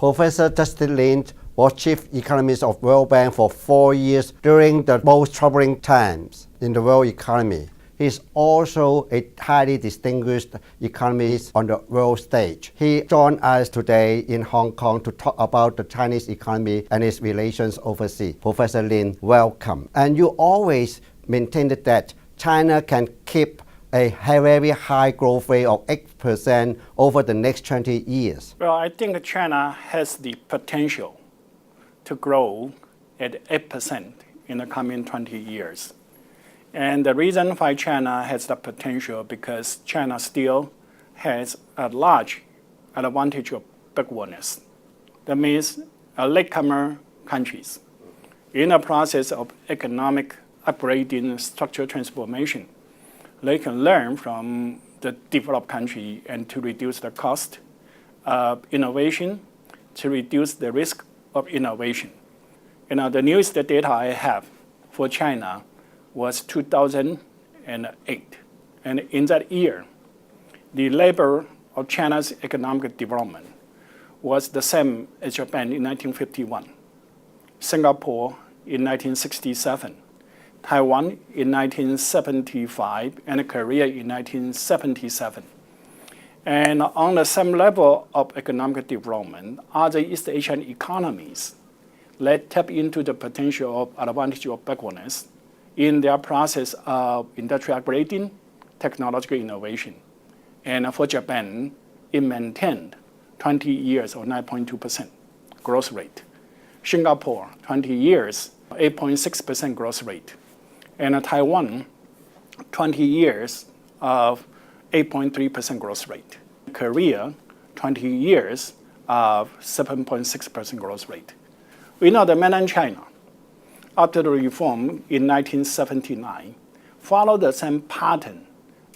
Professor Justin Lin was chief economist of World Bank for 4 years during the most troubling times in the world economy. He is also a highly distinguished economist on the world stage. He joined us today in Hong Kong to talk about the Chinese economy and its relations overseas. Professor Lin, welcome. And you always maintained that China can keep a very high growth rate of 8% over the next 20 years. Well, I think China has the potential to grow at 8% in the coming 20 years. And the reason why China has the potential because China still has a large advantage of backwardness. That means latecomer countries in the process of economic upgrading structural transformation. They can learn from the developed country and to reduce the cost of innovation, to reduce the risk of innovation. The newest data I have for China was 2008. And in that year, the labor of China's economic development was the same as Japan in 1951, Singapore in 1967, Taiwan in 1975, and Korea in 1977. And on the same level of economic development, other East Asian economies that tap into the potential of advantage of backwardness in their process of industrial upgrading, technological innovation. And for Japan, it maintained 20 years or 9.2% growth rate. Singapore, 20 years, 8.6% growth rate. And Taiwan, 20 years of 8.3% growth rate. Korea, 20 years of 7.6% growth rate. We know that mainland China, after the reform in 1979, followed the same pattern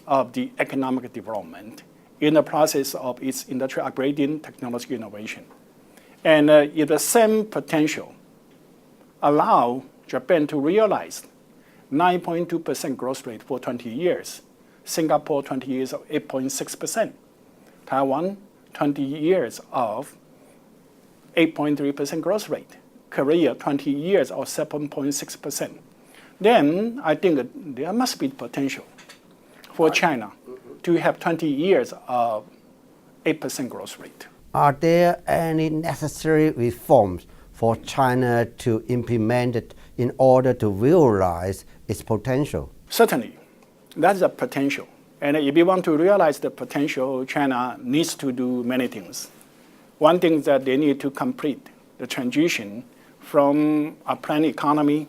of the economic development in the process of its industrial upgrading, technological innovation. And if the same potential allow Japan to realize 9.2% growth rate for 20 years, Singapore 20 years of 8.6%, Taiwan 20 years of 8.3% growth rate, Korea 20 years of 7.6%. Then I think that there must be potential for China to have 20 years of 8% growth rate. Are there any necessary reforms for China to implement it in order to realize its potential? Certainly, that's the potential. And if you want to realize the potential, China needs to do many things. One thing is that they need to complete the transition from a planned economy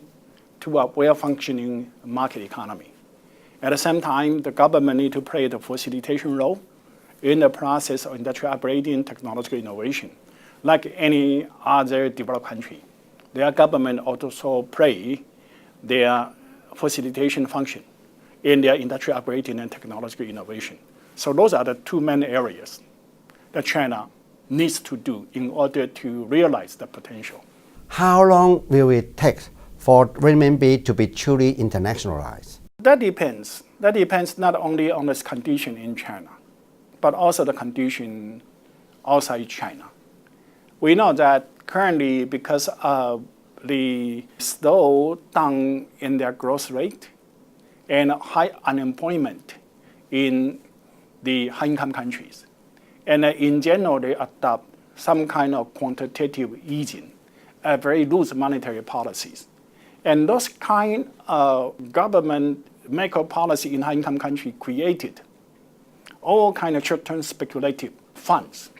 to a well-functioning market economy. At the same time, the government needs to play the facilitation role in the process of industrial upgrading, technological innovation. Like any other developed country, their government also play their facilitation function in their industrial upgrading and technological innovation. So those are the two main areas that China needs to do in order to realize the potential. How long will it take for renminbi to be truly internationalized? That depends. That depends not only on this condition in China, but also the condition outside China. We know that currently, because of the slowdown in their growth rate and high unemployment in the high-income countries, and in general, they adopt some kind of quantitative easing, very loose monetary policies. And those kind of government macro policy in high-income countries created all kind of short-term speculative funds.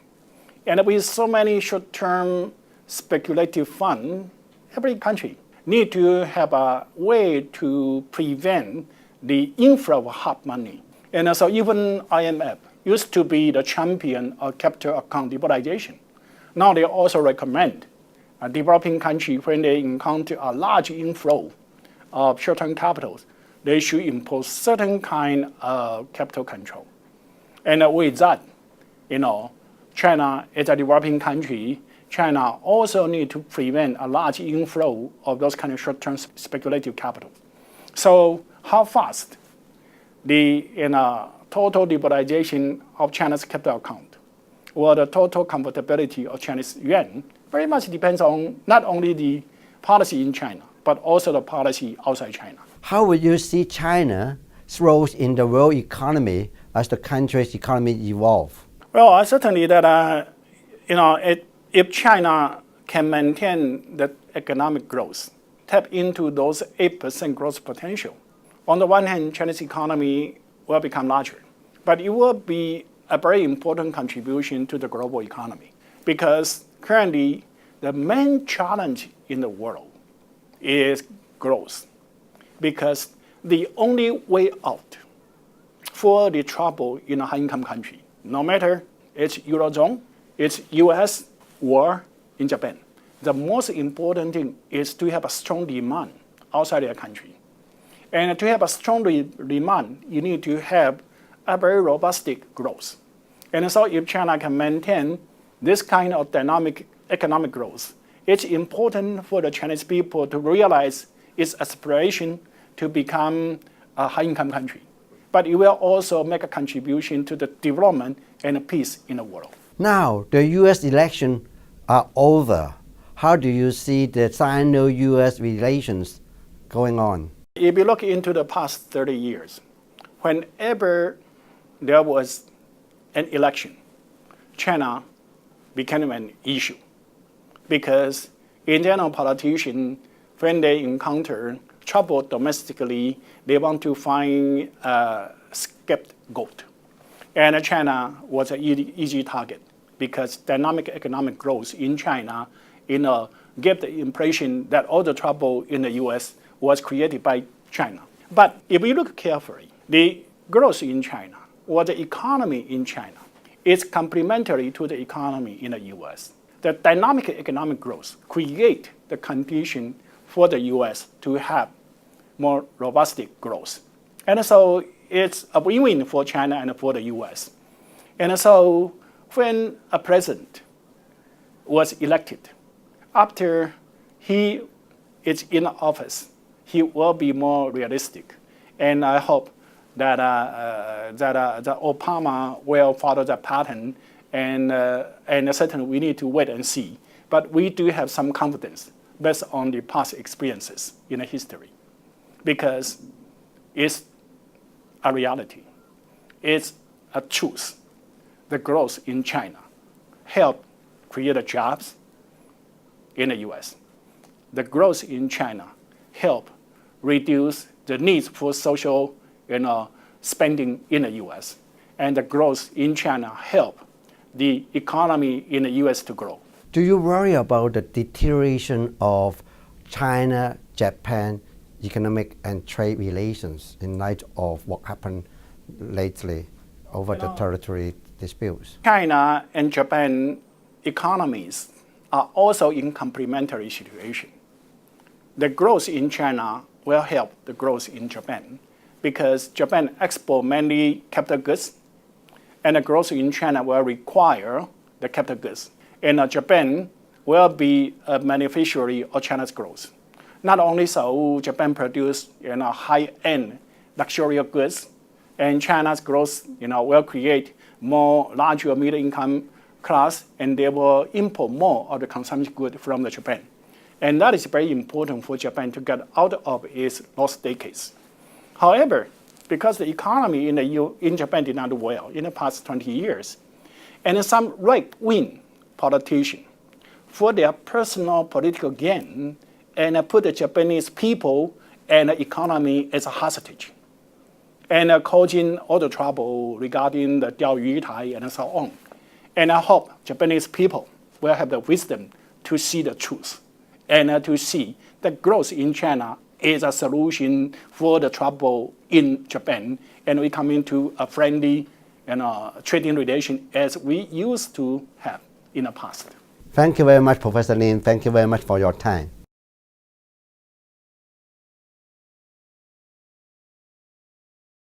And with so many short-term speculative funds, every country need to have a way to prevent the inflow of hard money. And so even IMF used to be the champion of capital account liberalization. Now they also recommend a developing country, when they encounter a large inflow of short-term capitals, they should impose certain kind of capital control. And with that, China as a developing country, China also need to prevent a large inflow of those kind of short-term speculative capital. So how fast the total liberalization of China's capital account or the total comfortability of Chinese yuan very much depends on not only the policy in China, but also the policy outside China. How would you see China's role in the world economy as the country's economy evolve? Well, certainly that if China can maintain the economic growth, tap into those 8% growth potential, on the one hand, Chinese economy will become larger, but it will be a very important contribution to the global economy because currently the main challenge in the world is growth because the only way out for the trouble in a high-income country, no matter it's Eurozone, it's US, or in Japan, the most important thing is to have a strong demand outside their country. And to have a strong demand, you need to have a very robust growth. And so if China can maintain this kind of dynamic economic growth, it's important for the Chinese people to realize its aspiration to become a high-income country. But it will also make a contribution to the development and peace in the world. Now, the U.S. elections are over. How do you see the Sino-U.S. relations going on? If you look into the past 30 years, whenever there was an election, China became an issue. Because in general, politicians, when they encounter trouble domestically, they want to find a scapegoat. And China was an easy target because dynamic economic growth in China gave the impression that all the trouble in the US was created by China. But if we look carefully, the growth in China or the economy in China is complementary to the economy in the US. The dynamic economic growth creates the condition for the US to have more robust growth. And so it's a win-win for China and for the US. And so when a president was elected, after he is in office, he will be more realistic. And I hope that Obama will follow that pattern. And certainly we need to wait and see. But we do have some confidence based on the past experiences in the history. Because it's a reality. It's a truth. The growth in China helped create jobs in the US. The growth in China helped reduce the needs for social spending in the US. And the growth in China helped the economy in the US to grow. Do you worry about the deterioration of China-Japan economic and trade relations in light of what happened lately over the territory disputes? China and Japan economies are also in complementary situation. The growth in China will help the growth in Japan because Japan exports mainly capital goods and the growth in China will require the capital goods. And Japan will be a beneficiary of China's growth. Not only so, Japan produces high-end luxury goods, and China's growth will create more larger middle-income class, and they will import more of the consumption goods from Japan. And that is very important for Japan to get out of its lost decades. However, because the economy in Japan did not do well in the past 20 years, and some right-wing politicians, for their personal political gain, and put the Japanese people and the economy as a hostage, and causing all the trouble regarding the Diaoyutai and so on. And I hope Japanese people will have the wisdom to see the truth and to see that growth in China is a solution for the trouble in Japan, and we come into a friendly trading relation as we used to have in the past. Thank you very much, Professor Lin. Thank you very much for your time.